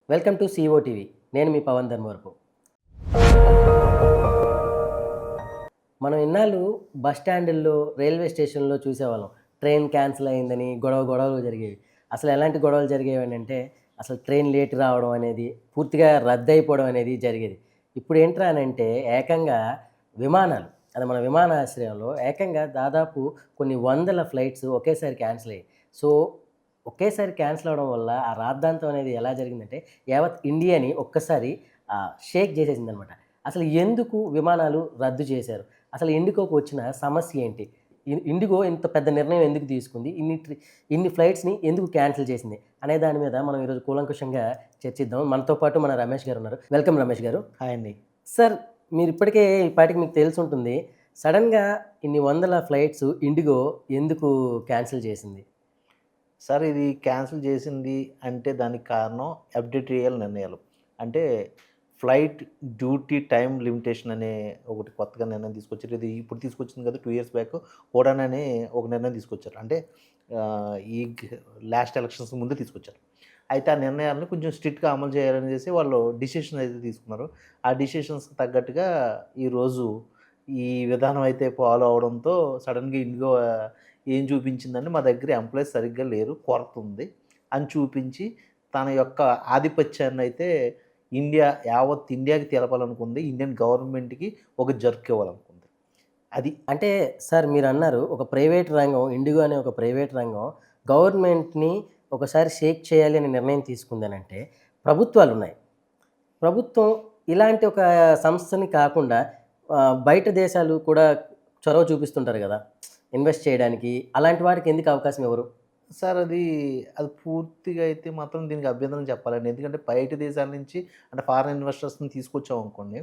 Welcome to CO TV. నేను మీ పవన్ ధర్మవరపు. మనం ఇన్నాళ్ళు బస్ స్టాండుల్లో, రైల్వే స్టేషన్‌లో చూసేవాళ్ళం. ట్రైన్ క్యాన్సిల్ అయిందని గొడవలు జరిగేవి. అసలు ఎలాంటి గొడవలు జరిగేవనంటే, అసలు ట్రైన్ లేట్ రావడం అనేది, పూర్తిగా రద్దయిపోవడం అనేది జరిగేది. ఇప్పుడు ఏంట్రా అనంటే ఏకంగా విమానాలు, అది మన విమానాశ్రయంలో ఏకంగా దాదాపు కొన్ని వందల ఫ్లైట్స్ ఒకేసారి క్యాన్సిల్ అయ్యాయి. సో, ఒకేసారి క్యాన్సిల్ అవ్వడం వల్ల ఆ రాద్ధాంతం అనేది ఎలా జరిగిందంటే, యావత్ ఇండియాని ఒక్కసారి షేక్ చేసేసిందనమాట. అసలు ఎందుకు విమానాలు రద్దు చేశారు? అసలు ఇండిగోకి వచ్చిన సమస్య ఏంటి? ఇండిగో ఇంత పెద్ద నిర్ణయం ఎందుకు తీసుకుంది? ఇన్ని ఫ్లైట్స్‌ని ఎందుకు క్యాన్సిల్ చేసింది? అనే దాని మీద మనం ఈరోజు కూలంకషంగా చర్చిద్దాం. మనతో పాటు మన రమేష్ గారు ఉన్నారు. వెల్కమ్ రమేష్ గారు. హాయ్ అండి. సార్, మీరు ఇప్పటికే ఈ పాటికి మీకు తెలిసుంటుంది. సడెన్‌గా ఇన్ని వందల ఫ్లైట్స్ ఇండిగో ఎందుకు క్యాన్సిల్ చేసింది? సార్ ఇది క్యాన్సిల్ చేసింది అంటే దానికి కారణం ఎఫ్‌డిటిఎల్ నిర్ణయాలు. అంటే ఫ్లైట్ డ్యూటీ టైమ్ లిమిటేషన్ అనే ఒకటి కొత్తగా నిర్ణయం తీసుకొచ్చారు. ఇది ఇప్పుడు తీసుకొచ్చింది కాదు, 2 ఇయర్స్ బ్యాక్ ఉడాన్ అనే ఒక నిర్ణయం తీసుకొచ్చారు. అంటే ఈ లాస్ట్ ఎలక్షన్స్ ముందు తీసుకొచ్చారు. అయితే ఆ నిర్ణయాలను కొంచెం స్ట్రిక్ట్‌గా అమలు చేయాలనేసి వాళ్ళు డిసిషన్ అయితే తీసుకున్నారు. ఆ డిసిషన్స్‌కి తగ్గట్టుగా ఈరోజు ఈ విధానం అయితే ఫాలో అవ్వడంతో సడెన్‌గా ఇండిగో ఏం చూపించిందంటే, మా దగ్గర ఎంప్లాయీస్ సరిగ్గా లేరు, కొరత ఉంది అని చూపించి తన యొక్క ఆధిపత్యాన్నయితే యావత్ ఇండియాకి తెలపాలనుకుంది. ఇండియన్ గవర్నమెంట్‌కి ఒక జర్క్ ఇవ్వాలనుకుంది. అది. అంటే సార్, మీరన్నారు ఒక ప్రైవేట్ రంగం, ఇండిగో అనే ఒక ప్రైవేట్ రంగం గవర్నమెంట్‌ని ఒకసారి షేక్ చేయాలి అనే నిర్ణయం తీసుకుందనంటే, ప్రభుత్వాలున్నాయి. ప్రభుత్వం ఇలాంటి ఒక సంస్థని కాకుండా బయట దేశాలు కూడా చొరవ చూపిస్తుంటారు గదా! ఇన్వెస్ట్ చేయడానికి. అలాంటి వారికి ఎందుకు అవకాశం ఇవ్వరు? సార్ అది పూర్తిగా అయితే మాత్రం దీనికి అభ్యంతరం చెప్పాలండి. ఎందుకంటే బయట దేశాల నుంచి అంటే ఫారిన్ ఇన్వెస్టర్స్‌ని తీసుకొచ్చామనుకోండి,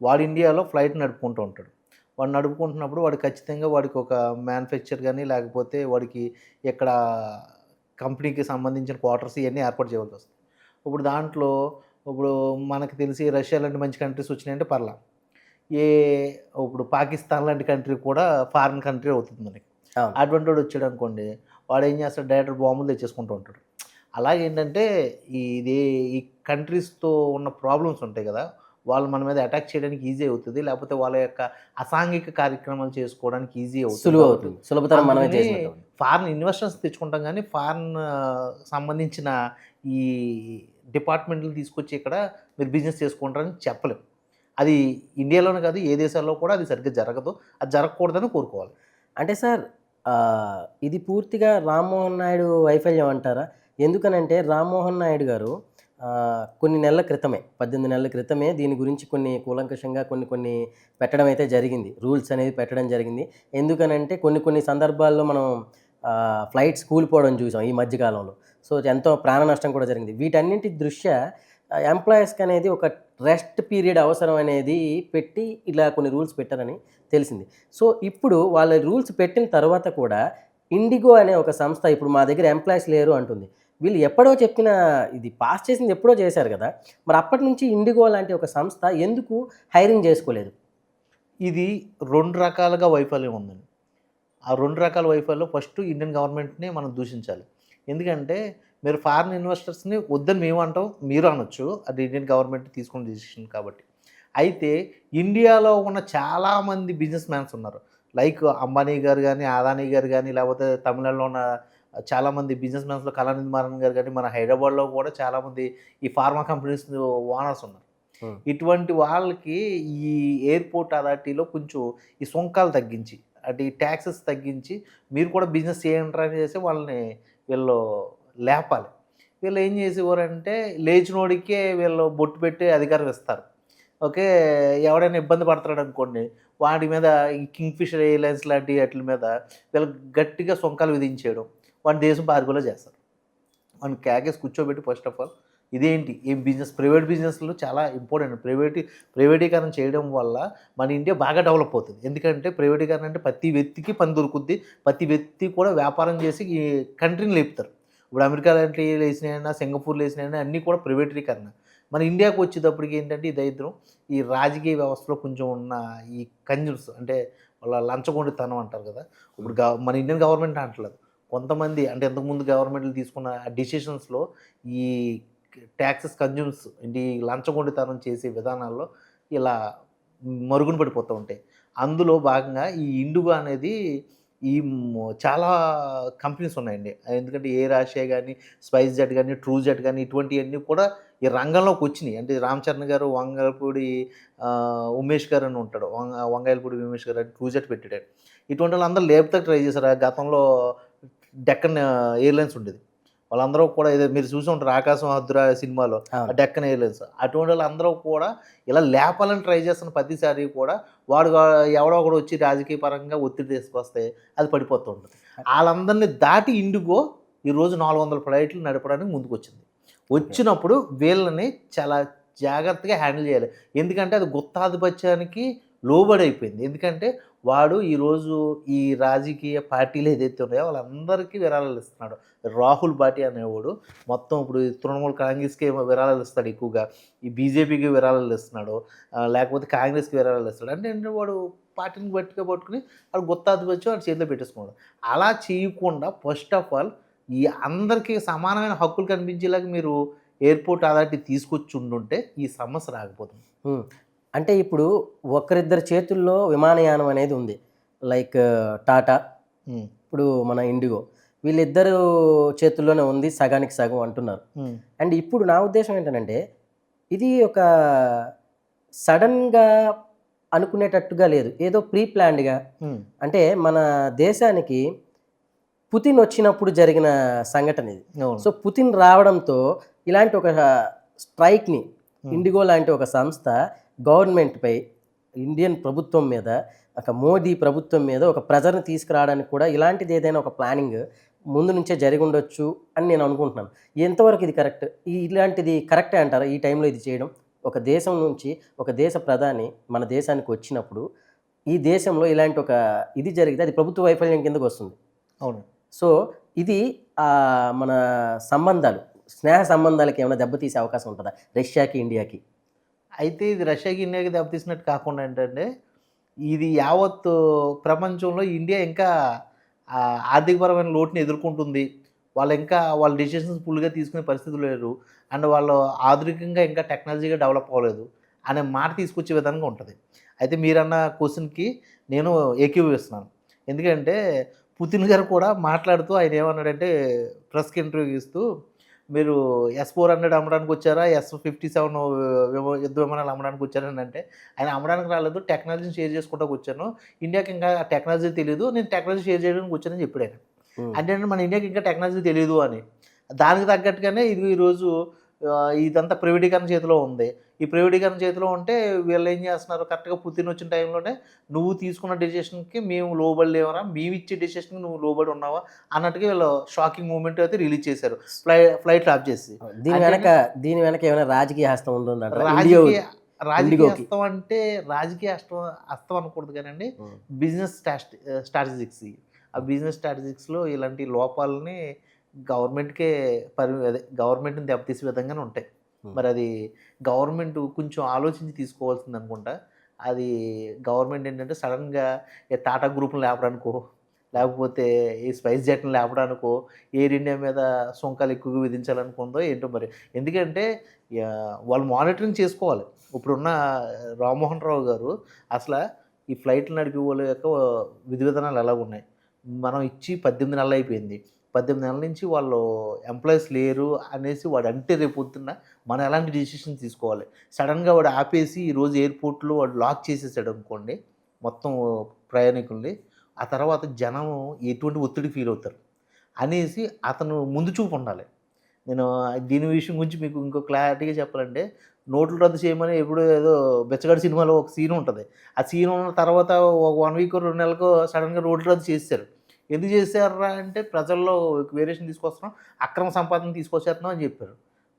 వాడు ఇండియాలో ఫ్లైట్ నడుపుకుంటూ ఉంటాడు. వాడు నడుపుకుంటున్నప్పుడు వాడు ఖచ్చితంగా వాడికి ఒక మ్యానుఫ్యాక్చర్ గాని, లేకపోతే వాడికి ఇక్కడ కంపెనీకి సంబంధించిన క్వార్టర్స్ ఇయన్నీ ఏర్పాటు చేయవలసొస్తుంది. ఇప్పుడు దాంట్లో ఇప్పుడు మనకు తెలిసి రష్యా లాంటి మంచి కంట్రీస్ వచ్చినాయంటే పర్లా. ఏ ఇప్పుడు పాకిస్తాన్ లాంటి కంట్రీ కూడా ఫారిన్ కంట్రీ అవుతుంది మనకి. అవును. అటువంటోడు వచ్చాడనుకోండి, వాడేం చేస్తాడు, డైరెక్ట్ బాంబులు తెచ్చేసుకుంటూ ఉంటాడు. అలాగేంటంటే ఇది ఈ కంట్రీస్‌తో ఉన్న ప్రాబ్లమ్స్ ఉంటాయి గదా! వాళ్ళు మన మీద అటాక్ చేయడానికి ఈజీ అవుతది. లేకపోతే వాళ్ళ యొక్క అసాంఘిక కార్యక్రమాలు చేసుకోవడానికి ఈజీ అవుతుంది కాబట్టి, సులువవుతుంది. సులభతరం మనమే అందుకని చేసినట్టు. ఫారిన్ ఇన్వెస్టర్స్ తెచ్చుకుంటాం గానీ, ఫారిన్ సంబంధించిన ఈ డిపార్ట్‌మెంట్‌లు తీసుకొచ్చి ఇక్కడ మీరు బిజినెస్ చేసుకుంటారని చెప్పలేం. అది ఇండియాలోనే కాదు, ఏ దేశాల్లో కూడా అది సరిగ్గా జరగదు. అది జరగకూడదని కోరుకోవాలి. అంటే సార్, ఇది పూర్తిగా రామ్మోహన్ నాయుడు వైఫల్యం అంటారా? ఎందుకనంటే రామ్మోహన్ నాయుడు గారు కొన్ని నెలల క్రితమే, 18 నెలల క్రితమే దీని గురించి కొన్ని కూలంకషంగా కొన్ని పెట్టడం అయితే జరిగింది. రూల్స్ అనేది పెట్టడం జరిగింది. ఎందుకనంటే కొన్ని సందర్భాల్లో మనం ఫ్లైట్స్ కూలిపోవడం చూసాం ఈ మధ్య కాలంలో. సో, ఎంతో ప్రాణ నష్టం కూడా జరిగింది. వీటన్నింటి దృష్ట్యా ఎంప్లాయీస్‌కి అనేది ఒక రెస్ట్ పీరియడ్ అవసరం అనేది పెట్టి ఇలా కొన్ని రూల్స్ పెట్టారని తెలిసింది. సో, ఇప్పుడు వాళ్ళ రూల్స్ పెట్టిన తర్వాత కూడా ఇండిగో అనే ఒక సంస్థ ఇప్పుడు మా దగ్గర ఎంప్లాయీస్ లేరు అంటుంది. వీళ్ళు ఎప్పుడో చెప్పిన, ఇది పాస్ చేసింది ఎప్పుడో చేశారు గదా! మరి అప్పటి నుంచి ఇండిగో లాంటి ఒక సంస్థ ఎందుకు హైరింగ్ జేసుకోలేదు? ఇది 2 రకాలుగా వైఫల్యం ఉందండి. ఆ 2 రకాల వైఫల్యం ఫస్ట్ ఇండియన్ గవర్నమెంట్‌ని మనం దూషించాలి. ఎందుకంటే మీరు ఫారిన్ ఇన్వెస్టర్స్‌ని వద్దని మేము అంటాం, మీరు అనొచ్చు. అది ఇండియన్ గవర్నమెంట్ తీసుకున్న డెసిషన్ కాబట్టి. అయితే ఇండియాలో ఉన్న చాలామంది బిజినెస్ మ్యాన్స్ ఉన్నారు. లైక్ అంబానీ గారు గాని, అదానీ గారు గాని, లేకపోతే తమిళనాడులో ఉన్న చాలామంది బిజినెస్ మ్యాన్స్‌లో కళానిధి మారన్ గారు గాని, మన హైదరాబాద్‌లో కూడా చాలామంది ఈ ఫార్మా కంపెనీస్ ఓనర్స్ ఉన్నారు. హ్మ్. ఇటువంటి వాళ్ళకి ఈ ఎయిర్‌పోర్ట్ అథారిటీలో కొంచెం ఈ సుంకాలు తగ్గించి, అంటే ఈ టాక్సెస్ తగ్గించి మీరు కూడా బిజినెస్ చేయండిరా అనేసి వాళ్ళని వీళ్ళు లేపాలి. వీళ్ళు ఏం చేసేవారంటే లేచినోడికే వీళ్ళు బొట్టు పెట్టి అధికారం ఇస్తారు. ఓకే. ఎవడైనా ఇబ్బంది పడుతున్నాడనుకోండి, వాడి మీద ఈ కింగ్‌ఫిషర్ ఎయిర్‌లైన్స్ లాంటి ఆటిల మీద వీళ్ళకి గట్టిగా సుంకాలు విధించేయడం. వాడిని దేశం పారిపోయేలా చేస్తారు. వాడిని కేకేసి కూర్చోబెట్టి ఫస్ట్ ఆఫ్ ఆల్ ఇదేంటి? ఏం బిజినెస్, ప్రైవేట్ బిజినెస్‌లు చాలా ఇంపార్టెంట్. ప్రైవేటీకరణ చేయడం వల్ల మన ఇండియా బాగా డెవలప్ అవుతది. ఎందుకంటే ప్రైవేటీకరణ అంటే ప్రతి వ్యక్తికి పని దొరుకుద్ది. ప్రతి వ్యక్తి కూడా వ్యాపారం చేసి ఈ కంట్రీని లేపుతారు. ఇప్పుడు అమెరికా లాంటివి లేసినాయన్నా, సింగపూర్ లేసినాయన్నా అన్నీ కూడా ప్రైవేటీకరణ. మన ఇండియాకి వచ్చేటప్పటికి ఏంటంటే ఈ దరిద్రం, ఈ రాజకీయ వ్యవస్థలో కొంచెం ఉన్న ఈ కంజూస్ అంటే వాళ్ళ లంచగొండితనం అంటారు కదా! ఇప్పుడు మన ఇండియన్ గవర్నమెంట్ అంటలేదు. కొంతమంది అంటే ఇంతకుముందు గవర్నమెంట్‌లు తీసుకున్న డెసిషన్స్‌లో ఈ ట్యాక్సెస్ కన్జ్యూమ్స్ ఏంటి లంచగొండితనం చేసే విధానాల్లో ఇలా మరుగున పడిపోతూ ఉంటాయి. అందులో భాగంగా ఈ ఇండిగో అనేది చాలా కంపెనీస్ ఉన్నాయండి. ఎందుకంటే ఎయిర్ ఆసియా గానీ, స్పైస్ జెట్ గానీ, ట్రూ జెట్ గానీ ఇటువంటియన్నీ కూడా ఈ రంగంలోకి వచ్చినియి. అంటే రామ్ చరణ్ గారు, వంగలపూడి ఉమేష్ గారు అని ఉంటాడు. వంగాయలపూడి ఉమేష్ గారు అని ట్రూ జెట్ పెట్టాడు. ఇటువంటి వాళ్ళందరూ లేపుతాకి ట్రై చేశారు. గతంలో డెక్కన్ ఎయిర్‌లైన్స్ ఉండేది. వాళ్ళందరూ కూడా ఏదో మీరు చూసి ఉంటారు 'ఆకాశం హద్దురా' సినిమాలో ఆ అవును. డెక్కన్ ఎయిర్‌లైన్స్. అటువంటి వాళ్ళందరూ కూడా ఇలా లేపాలని ట్రై చేస్తున్న ప్రతిసారి కూడా వాడు ఎవడో ఒకడు వచ్చి రాజకీయ పరంగా ఒత్తిడి తీసుకొస్తే అది పడిపోతూ ఉంటది. ఆళ్ళందరిని దాటి ఇండిగో ఈరోజు 400 ఫ్లైట్లు నడపడానికి ముందుకొచ్చింది. వచ్చినప్పుడు వీళ్ళని చాలా జాగ్రత్తగా హ్యాండిల్ చేయాలి. ఎందుకంటే అది గుత్తాధిపత్యానికి లోబడైపోయింది. ఎందుకంటే వాడు ఈరోజు ఈ రాజకీయ పార్టీలు ఏదైతే ఉన్నాయో వాళ్ళందరికీ విరాళాలు ఇస్తున్నాడు. రాహుల్ భాటి అనేవాడు మొత్తం ఇప్పుడు ఈ తృణమూల్ కాంగ్రెస్‌కే విరాళాలు ఇస్తాడు ఎక్కువగా. ఈ బీజేపీకి విరాళాలు ఇస్తున్నాడు. లేకపోతే కాంగ్రెస్‌కి విరాళాలు ఇస్తాడు. అంటే ఏంటంటే వాడు పార్టీని గట్టిగా పట్టుకొని వాడు గుత్తాధిపత్యం వాడి చేతిలో పెట్టేసుకున్నాడు. అలా చేయకుండా ఫస్ట్ ఆఫ్ ఆల్ ఈ అందరికీ సమానమైన హక్కులు కనిపించేలాగా మీరు ఎయిర్‌పోర్ట్ అథారిటీ తీసుకొచ్చి ఉండుంటే ఈ సమస్య రాకపోతుంది. హ్మ్. అంటే ఇప్పుడు ఒకరిద్దరి చేతుల్లో విమానయానం అనేది ఉంది. లైక్ టాటా, హ్మ్. ఇప్పుడు మన ఇండిగో. వీళ్ళిద్దరూ చేతుల్లోనే ఉంది. సగానికి సగం అంటున్నారు. హ్మ్. అండ్ ఇప్పుడు నా ఉద్దేశ్యం ఏంటనంటే, ఇది ఒక సడన్‌గా అనుకునేటట్టుగా లేదు. ఏదో ప్రీ ప్లాన్డ్‌గా హ్మ్. అంటే మన దేశానికి పుతిన్ వచ్చినప్పుడు జరిగిన సంఘటన ఇది. అవును. సో, పుతిన్ రావడంతో ఇలాంటి ఒక స్ట్రైక్‌ని హ్మ్. ఇండిగో లాంటి ఒక సంస్థ గవర్నమెంట్‌పై, ఇండియన్ ప్రభుత్వం మీద, ఒక మోదీ ప్రభుత్వం మీద ఒక ప్రెజర్‌ని తీసుకురావడానికి కూడా ఇలాంటిది ఏదైనా ఒక ప్లానింగ్ ముందు నుంచే జరిగుండొచ్చు అని నేను అనుకుంటున్నాను. ఎంతవరకు ఇది కరెక్ట్? ఇలాంటిది కరెక్టే అంటారా? ఈ టైంలో ఇది చేయడం? ఒక దేశం నుంచి ఒక దేశ ప్రధాని మన దేశానికి వచ్చినప్పుడు, ఈ దేశంలో ఇలాంటి ఒక ఇది జరిగితే అది ప్రభుత్వ వైఫల్యం కిందకొస్తుంది. అవును. సో, ఇది మన సంబంధాలు, స్నేహ సంబంధాలకి ఏమైనా దెబ్బతీసే అవకాశం ఉంటదా? రష్యాకి, ఇండియాకి? అయితే ఇది రష్యాకి, ఇండియాకి దెబ్బతీసినట్టు కాకుండా ఏంటంటే, ఇది యావత్తు ప్రపంచంలో ఇండియా ఇంకా ఆర్థికపరమైన లోటుని ఎదుర్కొంటుంది. వాళ్ళింకా వాళ్ళ డెసిషన్స్ ఫుల్‌గా తీసుకునే పరిస్థితులు లేరు. అండ్ వాళ్ళు ఆధునికంగా ఇంకా టెక్నాలజీగా డెవలప్ అవ్వలేదు అనే మాట తీసుకొచ్చే విధంగా ఉంటది. అయితే మీరన్న క్వెషన్‌కి నేను ఏకీభవిస్తున్నాను. ఎందుకంటే పుతిన్ గారు కూడా మాట్లాడుతూ ఆయన ఏమన్నాడంటే ప్రెస్‌కి ఇంటర్వ్యూ ఇస్తూ మీరు S-400 అమ్మడానికొచ్చారా? S-57 యుద్ధ విమానాలు అమ్మడానికొచ్చారా అనంటే, ఆయన అమ్మడానికి రాలేదు. టెక్నాలజీని షేర్ చేసుకుంటాకొచ్చాను. ఇండియాకి ఇంకా టెక్నాలజీ తెలీదు. నేను టెక్నాలజీ షేర్ చేయడానికి వచ్చానని చెప్పాడాయన. హ్మ్. అంటే మన ఇండియాకి ఇంకా టెక్నాలజీ తెలీదు అని. దానికి తగ్గట్టుగానే ఇది ఈరోజు ఇదంతా ప్రైవేటీకరణ చేతిలో ఉంది. ఈ ప్రైవేటీకరణ చేతిలో ఉంటే వీళ్ళేం చేస్తున్నారు కరెక్ట్‌గా పుతిన్ వచ్చిన టైంలోనే నువ్వు తీసుకున్న డెసిషన్‌కి మేము లోబడలేమురా! మేమిచ్చే డెసిషన్‌కి నువ్వు లోబడి ఉన్నావా? అన్నట్టుగా వీళ్ళు షాకింగ్ మూవ్‌మెంట్ అయితే రిలీజ్ చేశారు. ఫ్లైట్లు ఆఫ్ చేసి. దీని అంటే వెనక దీని వెనక ఏమైనా రాజకీయ హస్తం ఉంటుందంటారా? రాజకీయ రాజకీయ ఇండిగోకి. హస్తం అంటే రాజకీయ హస్తం అనకూడదు గానండి. హ్మ్. బిజినెస్ స్ట్రాటజిక్స్ ఇయి. ఆ బిజినెస్ స్ట్రాటజిక్స్‌లో ఇలాంటి లోపాలని గవర్నమెంట్‌కే అదే గవర్నమెంట్‌ని దెబ్బతీసే విధంగానే ఉంటాయి. హ్మ్. మరది గవర్నమెంట్ కొంచెం ఆలోచించి తీసుకోవాల్సిందనుకుంటా. అది గవర్నమెంట్ ఏంటంటే సడెన్‌గా టాటా గ్రూప్‌ని లేపడానికో, లేకపోతే ఈ స్పైస్ జెట్‌ని లేపడానికో, ఎయిర్ ఇండియా మీద సుంకాలు ఎక్కువగా విధించాలనుకుందో ఏంటో మరి. ఎందుకంటే వాళ్ళు మానిటరింగ్ చేసుకోవాలి. ఇప్పుడున్న రామ్మోహన్ రావు గారు అసల ఈ ఫ్లైట్లు నడిపే వాళ్ళ యొక్క విధి విధానాలు ఎలాగున్నాయి. మనం ఇచ్చి 18 నెలలయిపోయింది. 18 నెలల నుంచి వాళ్ళు ఎంప్లాయీస్ లేరు అనేసి వాడంటే రేపొద్దున్న మనం ఎలాంటి డెసిషన్ తీసుకోవాలి. సడెన్‌గా వాడు ఆపేసి ఈరోజు ఎయిర్‌పోర్ట్‌లో వాడు లాక్ చేసేసాడనుకోండి మొత్తం ప్రయాణికుల్ని. ఆ తర్వాత జనం ఎటువంటి ఒత్తిడికి ఫీలవుతారు అనేసి అతను ముందు చూపు ఉండాలి. నేను దీని విషయం గురించి మీకు ఇంకో క్లారిటీగా చెప్పాలంటే, నోట్లు రద్దు చేయమని ఎప్పుడో ఏదో 'బిచ్చగాడు' సినిమాలో ఒక సీన్ ఉంటది. ఆ సీన్ ఉన్న తర్వాత ఒక 1 వీకో, 2 నెలలకో సడెన్‌గా నోట్లు రద్దు చేసేసారు. ఎందుకు చేశార్రా అంటే ప్రజల్లో వేరియేషన్ తీసుకొస్తున్నాం, అక్రమ సంపాదన తీసుకొచ్చేస్తున్నాం అని చెప్పారు.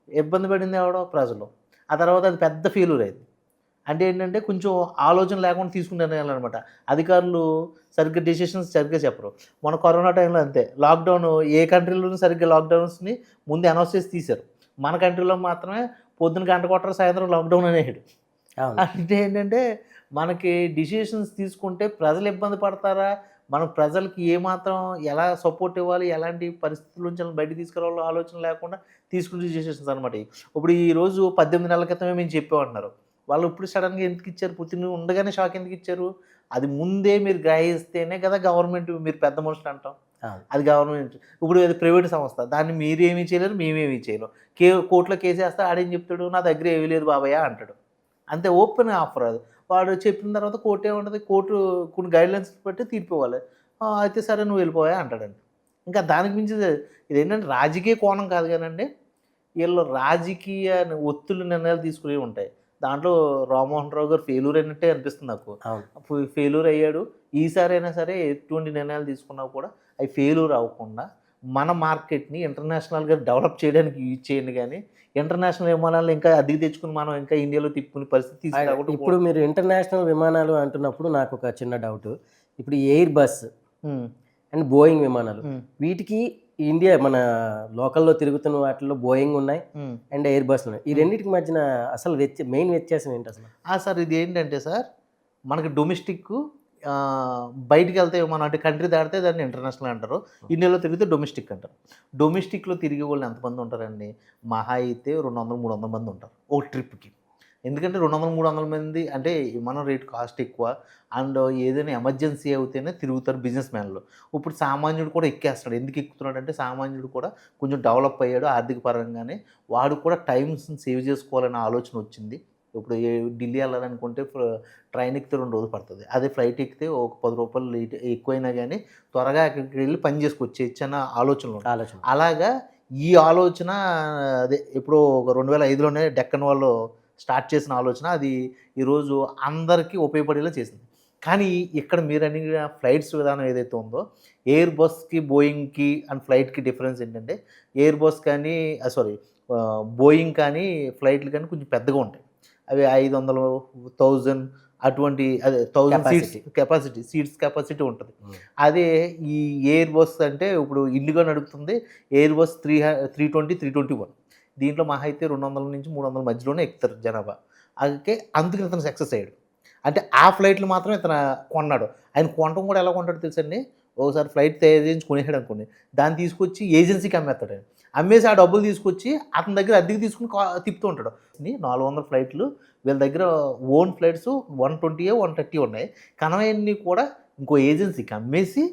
ఇబ్బంది పడింది ఎవడు? ప్రజలు. ఆ తర్వాత అది పెద్ద ఫెయిల్యూర్ అయింది. అంటే ఏంటంటే కొంచెం ఆలోచన లేకుండా తీసుకునే నిర్ణయాలనమాట. అధికారులు సరిగ్గా డెసిషన్స్ సరిగ్గా చెప్పరు. మొన్న కరోనా టైంలో అంతే. లాక్‌డౌన్ ఏ కంట్రీలోనూ సరిగ్గా లాక్‌డౌన్స్‌ని ముందే అనౌన్స్ చేసి తీశారు. మన కంట్రీలో మాత్రమే పొద్దున గంట కొట్టరు, సాయంత్రం లాక్‌డౌన్ అనేసాడు. అవును. అంటే ఏంటంటే మనకి డెసిషన్స్ తీసుకుంటే ప్రజలు ఇబ్బంది పడతారా? మన ప్రజలకి ఏమాత్రం ఎలా సపోర్ట్ ఇవ్వాలి, ఎలాంటి పరిస్థితుల నుంచి వాళ్ళని బయటికి తీసుకురావాలో ఆలోచన లేకుండా తీసుకునే చేసేసింది అనమాట. ఇప్పుడు ఈరోజు 18 నెలల క్రితమే మేము చెప్పామంటున్నారు. వాళ్ళు ఇప్పుడు సడన్‌గా ఎందుకు ఇచ్చారు? పుతిన్ ఉండగానే షాక్ ఎందుకు ఇచ్చారు? అది ముందే మీరు గ్రహిస్తేనే కదా గవర్నమెంట్ మీరు పెద్ద మనుషులు అంటాం. అవును. అది గవర్నమెంట్. ఇప్పుడు అది ప్రైవేట్ సంస్థ. దాన్ని మీరేమీ చేయలేరు, మేమేమీ చేయలేం. కోర్ట్‌లో కేసేస్తే ఆడేం చెప్తాడు? నా దగ్గర ఏమీ లేదు బాబయ్య అంటాడు. అంతే ఓపెన్ ఆఫర్ అది. వాడు చెప్పిన తర్వాత కోర్ట్ ఏమంటది? కోర్టు కొన్ని గైడ్‌లైన్స్ బట్టి తీర్పు ఇవ్వాలి. అయితే సరే నువ్వు వెళ్ళిపోవా అంటాడండి. ఇంకా దానికి మించి ఇదేంటంటే రాజకీయ కోణం కాదు గానండి. ఈళ్ళు రాజకీయ ఒత్తిడి నిర్ణయాలు తీసుకునేవి ఉంటాయి. దాంట్లో రామ్మోహన్ రావు గారు ఫెయిల్యూర్ అయినట్టే అనిపిస్తుంది నాకు. అవును. ఫెయిల్యూర్ అయ్యాడు. ఈసారైనా సరే ఎటువంటి నిర్ణయాలు తీసుకున్నా కూడా అవి ఫెయిల్యూర్ అవ్వకుండా మన మార్కెట్‌ని ఇంటర్నేషనల్‌గా డెవలప్ చేయడానికి యూజ్ చేయండి గానీ, ఇంటర్నేషనల్ విమానాలను ఇంకా అద్దెకు తెచ్చుకొని మనం ఇంకా ఇండియాలో తిప్పుకునే పరిస్థితి తీసుకురాకూడదు. ఇప్పుడు మీరు ఇంటర్నేషనల్ విమానాలు అంటున్నప్పుడు నాకొక చిన్న డౌటు. ఇప్పుడు ఈ ఎయిర్ బస్ హ్మ్. అండ్ బోయింగ్ విమానాలు హ్మ్. వీటికి ఇండియా మన లోకల్‌లో తిరుగుతున్న వాటిల్లో బోయింగ్ ఉన్నాయి హ్మ్. అండ్ ఎయిర్ బస్‌లు ఉన్నాయి. ఈ రెండిటికి మధ్యన అసలు మెయిన్ వ్యత్యాసం ఏంటి అసలు? సార్ ఇదేంటంటే సార్, మనకి డొమెస్టిక్కు బయటికెళ్తే మనం అంటే కంట్రీ దాటితే దాన్ని ఇంటర్నేషనల్ అంటారు. ఇండియాలో తిరిగితే డొమెస్టిక్ అంటారు. డొమెస్టిక్‌లో తిరిగే వాళ్ళు ఎంతమంది ఉంటారండి? మహా అయితే 200, 300 మంది ఉంటారు ఒక ట్రిప్‌కి. ఎందుకంటే 200, 300 మంది అంటే విమానం రేట్ కాస్ట్ ఎక్కువ. అండ్ ఏదైనా ఎమర్జెన్సీ అవుతేనే తిరుగుతారు బిజినెస్ మ్యాన్‌లు. ఇప్పుడు సామాన్యుడు కూడా ఎక్కేస్తాడు. ఎందుకు ఎక్కుతున్నాడంటే సామాన్యుడు కూడా కొంచెం డెవలప్ అయ్యాడు ఆర్థిక పరంగానే. వాడు కూడా టైమ్స్‌ని సేవ్ చేసుకోవాలనే ఆలోచన వచ్చింది. ఇప్పుడు ఢిల్లీ ఎళ్ళాలనుకుంటే ట్రైన్ ఎక్కితే 2 రోజులు పడతది. అదే ఫ్లైట్ ఎక్కితే ఒక రూ. 10 ఎక్కువైనా గానీ త్వరగా అక్కడికి వెళ్లి పని చేసుకొచ్చేయొచ్చు అన్న ఆలోచనలుంటాయి. ఆలోచన. అలాగా ఈ ఆలోచన అదే ఎప్పుడో ఒక 2005లోనే డెక్కన్ వాళ్ళు స్టార్ట్ చేసిన ఆలోచన. అది ఈరోజు అందరికీ ఉపయోగపడేలా చేసింది. కానీ ఇక్కడ మీరడిగిన ఫ్లైట్స్ విధానం ఏదైతే ఉందో, ఎయిర్ బస్‌కి, బోయింగ్‌కి అండ్ ఫ్లైట్‌కి డిఫరెన్స్ ఏంటంటే, ఎయిర్ బస్ కానీ బోయింగ్ కానీ, ఫ్లైట్‌లు కానీ కొంచెం పెద్దగా ఉంటాయి. అవి 500, 1000 అటువంటి అదే 1000 సీట్స్ సీట్స్ కెపాసిటీ ఉంటది. అదే ఈ ఎయిర్ బస్ అంటే ఇప్పుడు ఇండిగో నడుపుతుంది. ఎయిర్ బస్ 320, 321 దీంట్లో మహా అయితే 200-300 మధ్యలోనే ఎక్కుతారు జనాభా. అందుకని ఇతను సక్సెస్ అయ్యాడు. అంటే ఆ ఫ్లైట్‌లు మాత్రం ఇతను కొన్నాడు. ఆయన కొనటం కూడా ఎలా కొంటాడో తెలుసండి? ఒకసారి ఫ్లైట్ తయారు చేయించి కొనేసాడనుకోండి. దాన్ని తీసుకొచ్చి ఏజెన్సీకి అమ్మేస్తాడాయన. అమ్మేసి ఆ డబ్బులు తీసుకొచ్చి అతని దగ్గర అద్దెకు తీసుకొని తిప్పుతూ ఉంటాడు. 400 ఫ్లైట్‌లు వీళ్ళ దగ్గర ఓన్ ఫ్లైట్స్ 120, 130 ఉన్నాయి. కనవయన్నీ కూడా ఇంకో ఏజెన్సీకి అమ్మేసి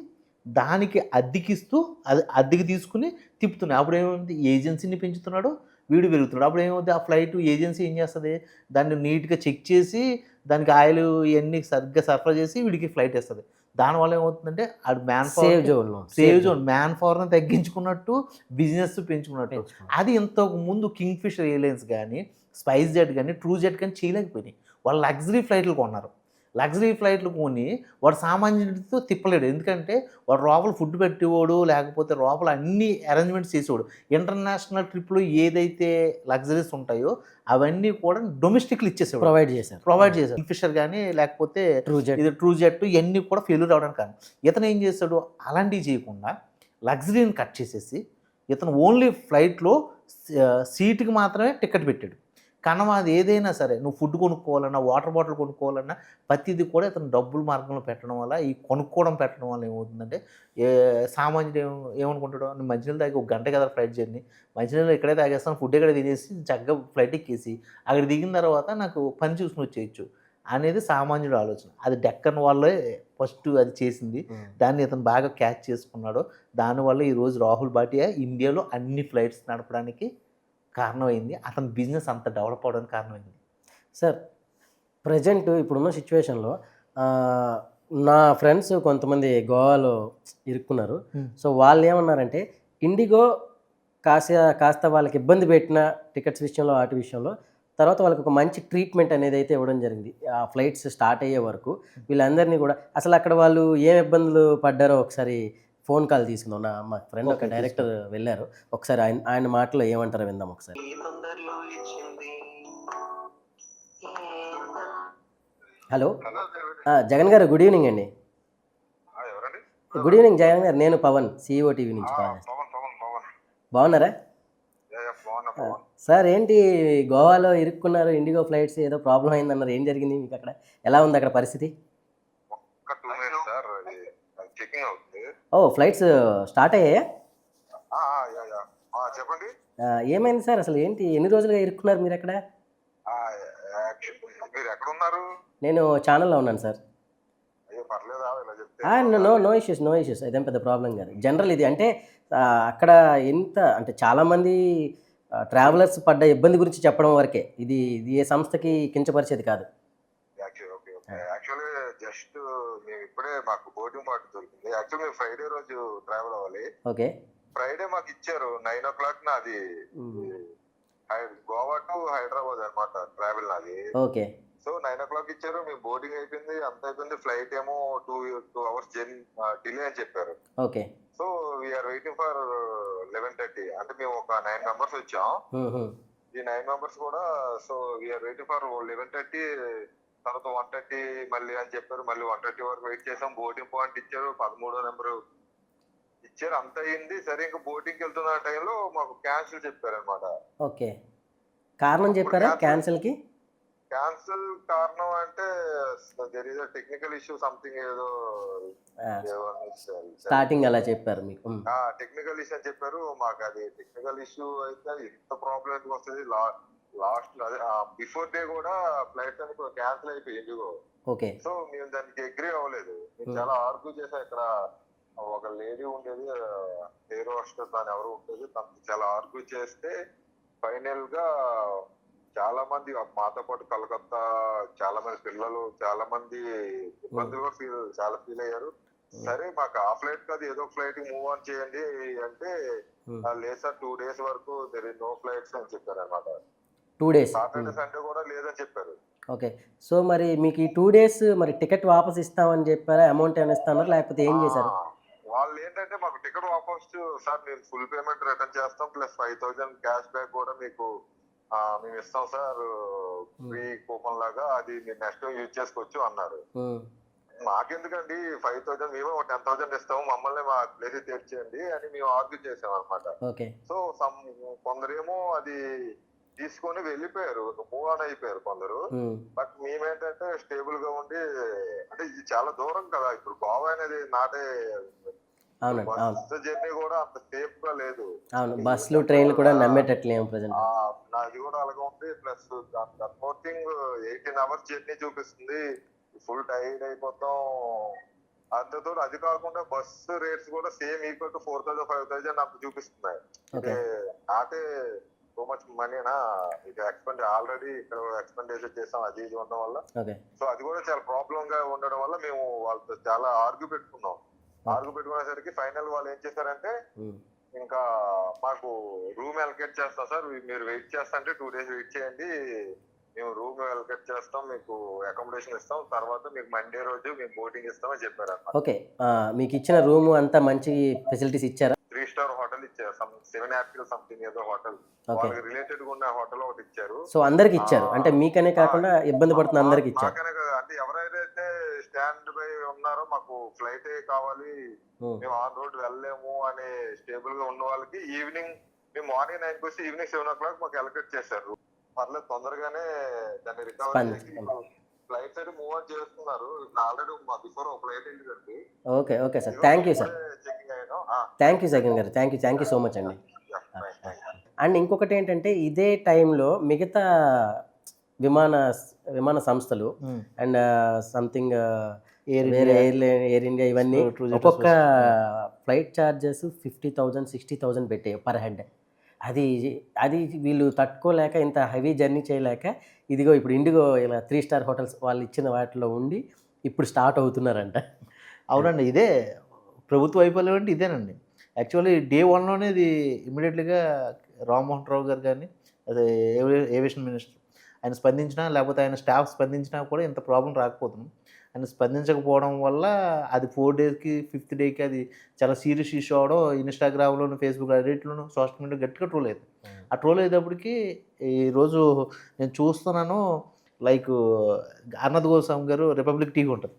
దానికి అద్దెకిస్తూ అది అద్దెకి తీసుకొని తిప్పుతున్నాయి. అప్పుడేమైంది ఏజెన్సీని పెంచుతున్నాడు, వీడు పెరుగుతున్నాడు. అప్పుడేమవుద్ది ఆ ఫ్లైట్ ఏజెన్సీ ఏం చేస్తది? దాన్ని నీట్‌గా చెక్ చేసి దానికి ఆయిల్ ఇయన్నీ సరిగ్గా సరఫరా చేసి వీడికి ఫ్లైట్ ఇస్తది. దానివల్ల ఏమవుతుందంటే ఆడు సేవ్ జోన్‌లో సేవ్ జోన్ మ్యాన్ పవర్‌ని తగ్గించుకున్నట్టు, బిజినెస్ పెంచుకున్నట్టు. పెంచుకున్నాడు. అది ఇంతకు ముందు కింగ్ ఫిషర్ ఎయిర్‌లైన్స్ గాని, స్పైస్ జెట్ గాని, ట్రూ జెట్ గాని చేయలేకపోయినాయి. వాళ్ళు లగ్జరీ ఫ్లైట్‌లు కొన్నారు. లగ్జరీ ఫ్లైట్‌లు కొని వాడు సామాన్యుడితో తిప్పలేడు. ఎందుకంటే వాడు లోపల ఫుడ్ పెట్టేవాడు, లేకపోతే లోపల అన్ని అరేంజ్‌మెంట్స్ చేసేవాడు. ఇంటర్నేషనల్ ట్రిప్‌లు ఏదైతే లగ్జరీస్ ఉంటాయో అవన్నీ కూడా డొమెస్టిక్‌లో ఇచ్చేసేవాడు. ప్రొవైడ్ చేశారు. కింగ్ ఫిషర్ గాని, లేకపోతే ట్రూ జెట్ ఇయన్నీ కూడా ఫెయిల్యూర్ అవ్వడానికి కారణం. ఇతను ఏం చేశాడు? అలాంటివి చేయకుండా లగ్జరీని కట్ చేసేసి ఇతను ఓన్లీ ఫ్లైట్‌లో సీట్‌కి మాత్రమే టికెట్ పెట్టాడు. అది ఏదైనా సరే నువ్వు ఫుడ్ కొనుక్కోవాలన్నా, వాటర్ బాటిల్ కొనుక్కోవాలన్నా ప్రతీది కూడా ఇతను డబ్బుల మార్గంలో పెట్టడం వల్ల, ఈ కొనుక్కోవడం పెట్టడం వల్ల ఏమవుతుందంటే ఏ సామాన్యుడు ఏమనుకుంటాడు? నేను మంచినీళ్ళు తాగి ఒక గంటే కదా ఫ్లైట్ జర్నీ. మంచినీళ్ళు ఇక్కడే తాగేస్తాను, ఫుడ్ ఇక్కడే తినేసి చక్కగా ఫ్లైట్ ఎక్కేసి అక్కడ దిగిన తర్వాత నాకు పని చూసుకొని వచ్చేయొచ్చు అనేది సామాన్యుడి ఆలోచన. అది డెక్కన్ వాళ్ళే ఫస్ట్ అది చేసింది. దాన్ని ఇతను బాగా క్యాచ్ చేసుకున్నాడు. దానివల్ల ఈరోజు రాహుల్ భాటియా ఇండియాలో అన్ని ఫ్లైట్స్ నడపడానికి కారణమైంది. అతని బిజినెస్ అంత డెవలప్ అవ్వడానికి కారణమైంది. సార్ ప్రెజెంట్ ఇప్పుడున్న సిచ్యువేషన్‌లో ఆహ్, నా ఫ్రెండ్స్ కొంతమంది గోవాలో ఇరుక్కున్నారు. సో వాళ్ళేమన్నారంటే ఇండిగో కాస్త వాళ్ళకి ఇబ్బంది పెట్టిన టికెట్స్ విషయంలో, ఆటి విషయంలో తర్వాత వాళ్ళకొక మంచి ట్రీట్మెంట్ అనేదైతే ఇవ్వడం జరిగింది. ఆ ఫ్లైట్స్ స్టార్ట్ అయ్యే వరకు వీళ్ళందరినీ కూడా అసలు అక్కడ వాళ్ళు ఏం ఇబ్బందులు పడ్డారో ఒకసారి ఫోన్ కాల్ తీసుకుందాం. మా ఫ్రెండ్ ఒక డైరెక్టర్ వెళ్లారు. ఒకసారి ఆయన మాటల్లో ఏమంటారో విందాం ఒకసారి. హలో. జగన్ గారు గుడ్ ఈవినింగ్ అండి. ఎవరండి? గుడ్ ఈవినింగ్ జగన్ గారు. నేను పవన్ సీఈఓ టీవీ నుంచి కాల్ చేస్తాను. పవన్. బాగున్నారా? బాగున్నా పవన్. సార్ ఏంటి గోవాలో ఇరుక్కున్నారు, ఇండిగో ఫ్లైట్స్ ఏదో ప్రాబ్లం అయిందన్నారు. ఏం జరిగింది మీకు అక్కడ? ఎలా ఉంది అక్కడ పరిస్థితి? ఒక్క 2 మినిట్స్ సార్. అది చెక్ ఓ ఫ్లైట్స్ స్టార్ట్ అయ్యాయా? యా యా చెప్పండి. ఏమైంది సార్, అసలు ఏంటి, ఎన్ని రోజులుగా ఇరుక్కున్నారు మీరు ఎక్కడ? మీరు ఎక్కడ ఉన్నారు? నేను ఛానల్లో ఉన్నాను సార్. అయ్యో పర్లేదా ఇలా చెప్తే? No no issues, no issues, అదేం పెద్ద ప్రాబ్లం కాదు. జనరల్ ఇది అంటే అక్కడ ఎంత అంటే చాలామంది ట్రావెలర్స్ పడ్డ ఇబ్బంది గురించి చెప్పడం వరకే. ఇది ఏ సంస్థకి కించపరిచేది కాదు. Okay okay. యాక్చువల్లీ జస్ట్ మేము ఇప్పుడే మాకు బోర్డింగ్ పార్టీ దొరికింది. యాక్చువల్లీ మేము ఫ్రైడే రోజు ట్రావెల్ అవ్వాలి. ఓకే. ఫ్రైడే మాకు ఇచ్చారు 9 o'clock నాది గోవా టు హైదరాబాద్ అనమాట ట్రావెల్ నాది. ఓకే. సో 9 o'clock ఇచ్చారు. మేము బోర్డింగ్ అయిపోయింది, అంత అయిపోయింది. ఫ్లైట్ ఏమో 2 hours జర్నీ డిలే అని చెప్పారు. Okay. So we are waiting for 11:30. అంటే మేము ఒక 9 members వచ్చాం. ఈ 9 members కూడా సో వీఆర్ వెయిటింగ్ ఫర్ 11:30, తర్వాత 1:30 మళ్ళీ అని చెప్పారు. మళ్ళీ 1:30 వరకు వెయిట్ చేసాం. బోర్డింగ్ పాయింట్ ఇచ్చారు, 13వ నెంబర్ ఇచ్చారు, అంత అయింది. సరే ఇంకా బోర్డింగ్కి వెళ్తున్న టైంలో మాకు క్యాన్సిల్ చెప్పారు అనమాట. ఓకే. కారణం చెప్పారా క్యాన్సిల్కి? క్యాన్సిల్ కారణం అంటే there is technical issue something ఏదో స్టార్టింగ్ అలా చెప్పారు మీకు? టెక్నికల్ ఇష్యూ అని చెప్పారు మాకు. అది టెక్నికల్ ఇష్యూ అయితే ఇంత ప్రాబ్లం ఎందుకు వస్తుంది? లాస్ట్ అదే బిఫోర్ డే కూడా ఫ్లైట్ అని క్యాన్సిల్ అయిపోయి ఇండిగో. ఓకే. సో మేము దానికి అగ్రీ అవ్వలేదు. మేము చాలా ఆర్గ్యూ చేసాం. ఇక్కడ ఒక లేడీ ఉండేది, ఎయిర్ హోస్టెస్ దాని ఎవరు ఉండేది, తనకి చాలా ఆర్గ్యూ చేస్తే ఫైనల్ గా చాలా మంది మాతో పాటు కలకత్తా చాలా మంది పిల్లలు చాలా మంది ఇబ్బందులుగా చాలా ఫీల్ అయ్యారు. సరే మాకు ఆ ఫ్లైట్ కాదు, ఏదో ఫ్లైట్ మూవ్ ఆన్ చేయండి అంటే లేదు సార్ 2 days వరకు దెర్ ఇస్ నో ఫ్లైట్స్ అని చెప్పారు అనమాట. 2 days, సాటర్డే సండే కూడా లేదని చెప్పారు. ఓకే. సో మరి మీకు ఈ 2 days మరి టికెట్ వాపస్ ఇస్తామని చెప్పారా? అమౌంట్ ఏమైనా ఇస్తామన్నారు లేకపోతే ఏం చేశారు? వాళ్ళు ఏంటంటే మాకు టికెట్ వాపస్ సార్ మేము ఫుల్ పేమెంట్ రిటర్న్ చేస్తాం, ప్లస్ 5,000 క్యాష్ బ్యాక్ కూడా మీకు మేము ఇస్తాం సార్, ఫ్రీ కూపన్ లాగా, అది మీరు నెక్స్ట్ యూజ్ చేసుకోవచ్చు అన్నారు. మాకెందుకండి 5,000, మేము 10,000 ఇస్తాము, మమ్మల్ని మా ప్లేస్ తెచ్చేయండి అని మేము ఆర్గ్యూ చేసాం అనమాట. సో కొందరేమో అది తీసుకొని వెళ్ళిపోయారు, మూవ్ ఆన్ అయిపోయారు కొందరు. బట్ మేమేంటంటే స్టేబుల్ గా ఉండి, అంటే ఇది చాలా దూరం కదా, ఇప్పుడు గోవా అనేది నాటే బస్ జర్నీ కూడా అంత సేఫ్ గా లేదు. బస్సులు ట్రైన్లు కూడా నమ్మేటట్లేము ప్రెజెంట్. అది కూడా అలాగే ఉంది. ప్లస్ థింగ్ 18 hours జర్నీ చూపిస్తుంది, ఫుల్ టైర్డ్ అయిపోతాం. అంతతో అది కాకుండా బస్సు రేట్స్ కూడా సేమ్ ఈక్వల్ టు 4,000 5,000 అంత చూపిస్తున్నాయి. నాటే సో మచ్ మనీనా ఇక ఎక్స్పెండ్ ఆల్రెడీ ఇక్కడ ఎక్స్పెండిచర్ చేసాం, అది ఇది ఉండడం వల్ల. సో అది కూడా చాలా ప్రాబ్లం గా ఉండడం వల్ల మేము వాళ్ళతో చాలా ఆర్గ్యూ పెట్టుకున్నాం. ఆర్గ్యూ పెట్టుకునేసరికి ఫైనల్ వాళ్ళు ఏం చేశారంటే, ఇంకా మాకు రూమ్ అలొకేట్ చేస్తాం సార్, మీరు వెయిట్ చేస్తా అంటే 2 days వెయిట్ చేయండి, మేము రూమ్ అలొకేట్ చేస్తాం, మీకు అకామిడేషన్ ఇస్తాం, తర్వాత మీకు మండే రోజు మేము బోర్డింగ్ ఇస్తామని చెప్పారు అన్నమాట. ఓకే. మీకు ఇచ్చిన రూమ్ అంతా మంచి ఫెసిలిటీస్ ఇచ్చారా? 3-star హోటల్ ఇచ్చారు, 7 Apple సంథింగ్ ఏదో హోటల్, వాళ్ళకి రిలేటెడ్ గా ఉన్న హోటల్ ఒకటి ఇచ్చారు. సో అందరికి ఇచ్చారు, అంటే మీకనే కాకుండా ఇబ్బంది పడుతున్న అందరికి ఇచ్చారు. అంటే ఎవరైతే స్టాండ్ బై ఉన్నారో మాకు ఫ్లైట్ కావాలి, మేము ఆన్ రోడ్ వెళ్ళలేము అనే స్టేబుల్ గా ఉన్న వాళ్ళకి ఈవినింగ్ మేము మార్నింగ్ 9 వస్తే ఈవినింగ్ 7 o'clock మాకు అలొకేట్ చేశారు. పర్లేదు తొందరగానే దాన్ని రికవర్ చేసి ఫ్లైట్స్ అయితే మూవ్ ఆన్ చేస్తున్నారు. ఇప్పుడు ఆల్రెడీ మా బిఫోర్ ఒక ఫ్లైట్ వెళ్ళిందండి. Okay sir, thank you sir. Thank you సెకండ్ గారు, థ్యాంక్ యూ సో మచ్ అండి. అండ్ ఇంకొకటి ఏంటంటే, ఇదే టైంలో మిగతా విమాన సంస్థలు అండ్ సంథింగ్ వేరే ఎయిర్ ఇండియా ఇవన్నీ ఒక్కొక్క ఫ్లైట్ ఛార్జెస్ 50,000 60,000 పెట్టాయి పర్ హెడ్. అది వీళ్ళు తట్టుకోలేక, ఇంత హెవీ జర్నీ చేయలేక, ఇదిగో ఇప్పుడు ఇండిగో ఇలా 3-star హోటల్స్ వాళ్ళు ఇచ్చిన వాటిలో ఉండి ఇప్పుడు స్టార్ట్ అవుతున్నారంట. అవునండి, ఇదే ప్రభుత్వ వైఫల్యం అంటే ఇదేనండి. యాక్చువల్లీ డే 1లోనే ఇది ఇమీడియట్లీగా రామ్మోహన్ రావు గారు కానీ, అదే ఏవియేషన్ మినిస్టర్ ఆయన స్పందించినా, లేకపోతే ఆయన స్టాఫ్ స్పందించినా కూడా ఇంత ప్రాబ్లం రాకపోతున్నాం. ఆయన స్పందించకపోవడం వల్ల అది 4 daysకి 5th dayకి అది చాలా సీరియస్ ఇష్యూ అవడం, ఇన్స్టాగ్రామ్లోను, ఫేస్బుక్ అన్నిటిలోను, సోషల్ మీడియా గట్టిగా ట్రోల్ అయింది. ఆ ట్రోల్ అయ్యేటప్పటికి ఈరోజు నేను చూస్తున్నాను, లైక్ అర్నద్ గోస్వామి గారు రిపబ్లిక్ టీవీ ఉంటుంది,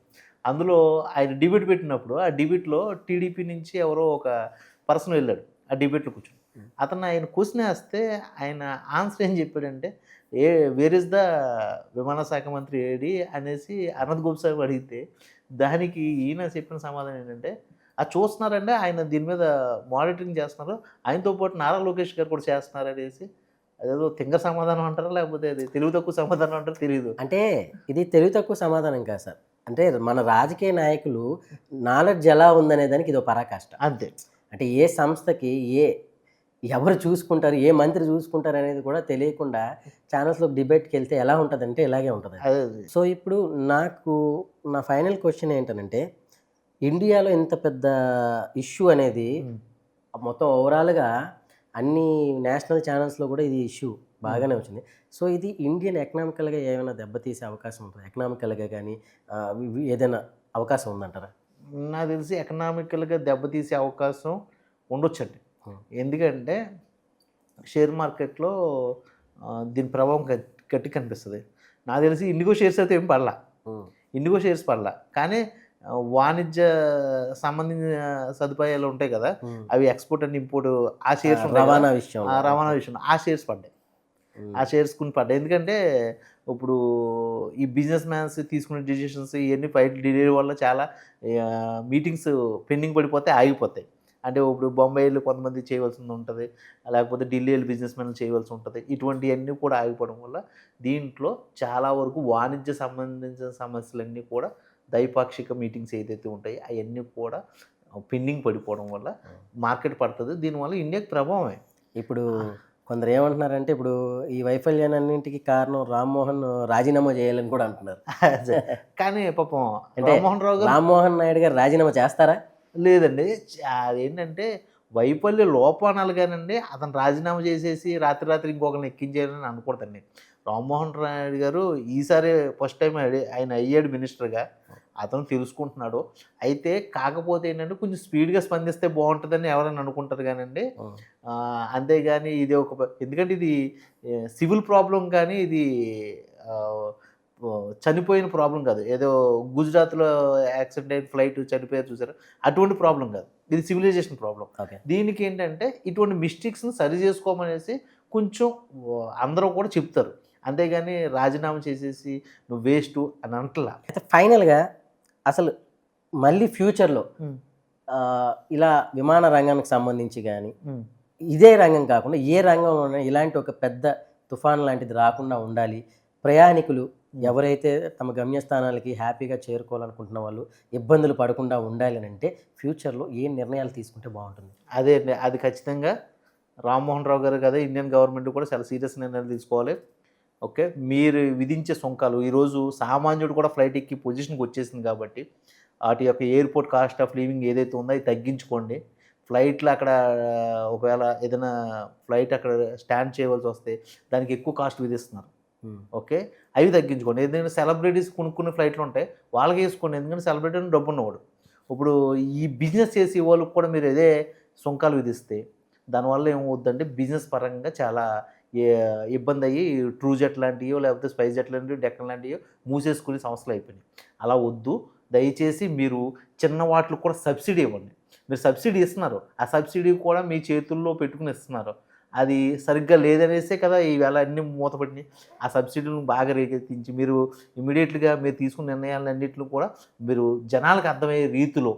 అందులో ఆయన డిబేట్ పెట్టినప్పుడు ఆ డిబేట్లో టీడీపీ నుంచి ఎవరో ఒక పర్సన్ వెళ్ళాడు ఆ డిబేట్లో కూర్చొని. అతను ఆయన క్వశ్చన్ వేస్తే ఆయన ఆన్సర్ ఏం చెప్పాడంటే, వేర్ ఇస్ ద విమాన శాఖ మంత్రి ఏడి అనేసి అర్నద్ గోస్వామి అడిగితే, దానికి ఈయన చెప్పిన సమాధానం ఏంటంటే, అది చూస్తున్నారండి, ఆయన దీని మీద మానిటరింగ్ చేస్తున్నారు. ఆయనతో పాటు నారా లోకేష్ గారు కూడా చేస్తున్నారు అనేసి అదేదో తింగ సమాధానం అంటారా, లేకపోతే అది తెలివి తక్కువ సమాధానం అంటారో తెలియదు. అంటే ఇది తెలివి తక్కువ సమాధానం కాదు సార్. అంటే మన రాజకీయ నాయకులు నాలెడ్జ్ ఎలా ఉందనే దానికి ఇదో పరాకాష్ట. అంతే. అంటే ఏ సంస్థకి ఎవరు చూసుకుంటారు, ఏ మంత్రి చూసుకుంటారు అనేది కూడా తెలియకుండా ఛానల్స్లో డిబేట్కి వెళ్తే ఎలా ఉంటుందంటే ఇలాగే ఉంటుంది. అదే సో ఇప్పుడు నా ఫైనల్ క్వశ్చన్ ఏంటంటే, ఇండియాలో ఇంత పెద్ద ఇష్యూ అనేది మొత్తం ఓవరాల్గా అన్ని నేషనల్ ఛానల్స్లో కూడా ఇది ఇష్యూ బాగానే వచ్చింది. సో ఇది ఇండియన్ ఎకనామికల్గా ఏమైనా దెబ్బతీసే అవకాశం ఉంటుంది? ఎకనామికల్గా కానీ ఏదైనా అవకాశం ఉందంటారా? నాకు తెలిసి ఎకనామికల్గా దెబ్బతీసే అవకాశం ఉండొచ్చండి. ఎందుకంటే షేర్ మార్కెట్లో దీని ప్రభావం గట్టి కనిపిస్తుంది. నాకు తెలిసి ఇండిగో షేర్స్ అయితే ఏం పడలా, ఇండిగో షేర్స్ పడలా. కానీ వాణిజ్య సంబంధించిన సదుపాయాలు ఉంటాయి కదా, అవి ఎక్స్పోర్ట్ అండ్ ఇంపోర్ట్ ఆ షేర్స్ రవాణా విషయం ఆ షేర్స్ పడ్డాయి. ఆ షేర్స్ కొన్ని పడ్డాయి. ఎందుకంటే ఇప్పుడు ఈ బిజినెస్ మ్యాన్స్ తీసుకునే డిసిషన్స్ ఇవన్నీ ఫైట్ డిలే వల్ల చాలా మీటింగ్స్ పెండింగ్ పడిపోతే ఆగిపోతాయి. అంటే ఇప్పుడు బొంబాయిలో కొంతమంది చేయవలసి ఉంటుంది, లేకపోతే ఢిల్లీలో బిజినెస్ మ్యాన్లు చేయవలసి ఉంటుంది. ఇటువంటివన్నీ కూడా ఆగిపోవడం వల్ల దీంట్లో చాలా వరకు వాణిజ్య సంబంధించిన సమస్యలన్నీ కూడా ద్వైపాక్షిక మీటింగ్స్ ఏదైతే ఉంటాయో అవన్నీ కూడా పెండింగ్ పడిపోవడం వల్ల మార్కెట్ పడుతుంది. దీనివల్ల ఇండియాకి ప్రభావమే. ఇప్పుడు కొందరు ఏమంటున్నారంటే, ఇప్పుడు ఈ వైఫల్యాన్నింటికి కారణం రామ్మోహన్ రాజీనామా చేయాలని కూడా అంటున్నారు. కానీ పాపం అంటే రామ్మోహన్ నాయుడు గారు రాజీనామా చేస్తారా? లేదండి. అదేంటంటే వైఫల్య లోపానాలు కానండి, అతను రాజీనామా చేసేసి రాత్రి ఇంకొకరిని ఎక్కించేయాలని అనకూడదండి. రామ్మోహన్ నాయుడు గారు ఈసారి ఫస్ట్ టైం ఆయన అయ్యాడు మినిస్టర్గా, అతను తెలుసుకుంటున్నాడు. అయితే కాకపోతే ఏంటంటే కొంచెం స్పీడ్గా స్పందిస్తే బాగుంటుందని ఎవరైనా అనుకుంటారు కానండి. అంతేగాని ఇది ఎందుకంటే ఇది సివిల్ ప్రాబ్లం, కానీ ఇది చనిపోయిన ప్రాబ్లం కాదు. ఏదో గుజరాత్లో యాక్సిడెంట్ అయిన ఫ్లైట్ చనిపోయారు చూసారు, అటువంటి ప్రాబ్లం కాదు. ఇది సివిలైజేషన్ ప్రాబ్లం. దీనికి ఏంటంటే ఇటువంటి మిస్టేక్స్ని సరి చేసుకోమనేసి కొంచెం అందరూ కూడా చెప్తారు. అంతేగాని రాజీనామా చేసేసి నువ్వు వేస్ట్ అని అంటలా. అయితే ఫైనల్గా అసలు మళ్ళీ ఫ్యూచర్లో ఇలా విమాన రంగానికి సంబంధించి కానీ ఇదే రంగం కాకుండా ఏ రంగంలోనే ఇలాంటి ఒక పెద్ద తుఫాన్ లాంటిది రాకుండా ఉండాలి, ప్రయాణికులు ఎవరైతే తమ గమ్యస్థానాలకి హ్యాపీగా చేరుకోవాలనుకుంటున్న వాళ్ళు ఇబ్బందులు పడకుండా ఉండాలి అని అంటే ఫ్యూచర్లో ఏ నిర్ణయాలు తీసుకుంటే బాగుంటుంది? అదే అండి, అది ఖచ్చితంగా రామ్మోహన్ రావు గారు కదా, ఇండియన్ గవర్నమెంట్ కూడా చాలా సీరియస్ నిర్ణయాలు తీసుకోవాలి. ఓకే, మీరు విధించే సుంకాలు ఈరోజు సామాన్యుడు కూడా ఫ్లైట్ ఎక్కి పొజిషన్కి వచ్చేసింది కాబట్టి వాటి యొక్క ఎయిర్పోర్ట్ కాస్ట్ ఆఫ్ లివింగ్ ఏదైతే ఉందో అది తగ్గించుకోండి. ఫ్లైట్లు అక్కడ ఒకవేళ ఏదైనా ఫ్లైట్ అక్కడ స్టాండ్ చేయవలసి వస్తే దానికి ఎక్కువ కాస్ట్ విధిస్తున్నారు. ఓకే, అవి తగ్గించుకోండి. ఎందుకంటే సెలబ్రిటీస్ కొనుక్కునే ఫ్లైట్లు ఉంటాయి, వాళ్ళకి వేసుకోండి. ఎందుకంటే సెలబ్రిటీ డబ్బు ఉన్నవాడు. ఇప్పుడు ఈ బిజినెస్ చేసే వాళ్ళకి కూడా మీరు అదే సుంకాలు విధిస్తే దానివల్ల ఏమవుద్దంటే బిజినెస్ పరంగా చాలా ఇబ్బంది అయ్యి ట్రూ జెట్ లాంటివో లేకపోతే స్పైస్ జెట్ లాంటివి డెక్కన్ లాంటివో మూసేసుకునే సంవత్సరాలు అయిపోయినాయి. అలా వద్దు. దయచేసి మీరు చిన్న వాటికి కూడా సబ్సిడీ ఇవ్వండి. మీరు సబ్సిడీ ఇస్తున్నారు, ఆ సబ్సిడీ కూడా మీ చేతుల్లో పెట్టుకుని ఇస్తున్నారు. అది సరిగ్గా లేదనేసే కదా ఈవేళ అన్నీ మూతపడినాయి. ఆ సబ్సిడీలను బాగా రేకెత్తించి మీరు ఇమీడియట్గా మీరు తీసుకున్న నిర్ణయాలన్నింటిలో కూడా మీరు జనాలకు అర్థమయ్యే రీతిలో,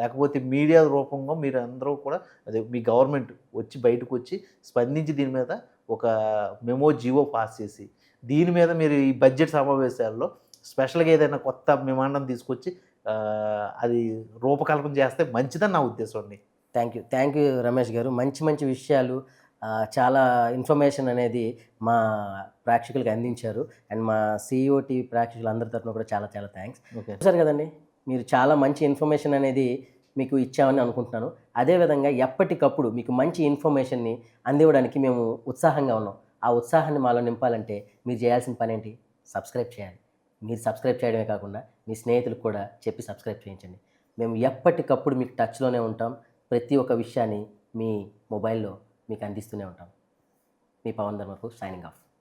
లేకపోతే మీడియా రూపంగా మీరు అందరూ కూడా అదే మీ గవర్నమెంట్ వచ్చి బయటకు వచ్చి స్పందించి దీని మీద ఒక మెమో జీవో పాస్ చేసి దీని మీద మీరు ఈ బడ్జెట్ సమావేశాల్లో స్పెషల్గా ఏదైనా కొత్త విమానం తీసుకొచ్చి అది రూపకల్పన చేస్తే మంచిదని నా ఉద్దేశం అండి. థ్యాంక్ యూ రమేష్ గారు. మంచి విషయాలు, చాలా ఇన్ఫర్మేషన్ అనేది మా ప్రేక్షకులకు అందించారు. అండ్ మా CEO టీవీ ప్రేక్షకులు అందరి తరఫున కూడా చాలా థ్యాంక్స్. ఓకే సార్ కదండి, మీరు చాలా మంచి ఇన్ఫర్మేషన్ అనేది మీకు ఇచ్చామని అనుకుంటున్నాను. అదేవిధంగా ఎప్పటికప్పుడు మీకు మంచి ఇన్ఫర్మేషన్ని అందివ్వడానికి మేము ఉత్సాహంగా ఉన్నాం. ఆ ఉత్సాహాన్ని మాలో నింపాలంటే మీరు చేయాల్సిన పని ఏంటి? సబ్స్క్రైబ్ చేయాలి. మీరు సబ్స్క్రైబ్ చేయడమే కాకుండా మీ స్నేహితులకు కూడా చెప్పి సబ్స్క్రైబ్ చేయించండి. మేము ఎప్పటికప్పుడు మీకు టచ్లోనే ఉంటాం. ప్రతి ఒక్క విషయాన్ని మీ మొబైల్లో మీకు అందిస్తూనే ఉంటాం. మీ పవన్ ధర్మకు సైనింగ్ ఆఫ్.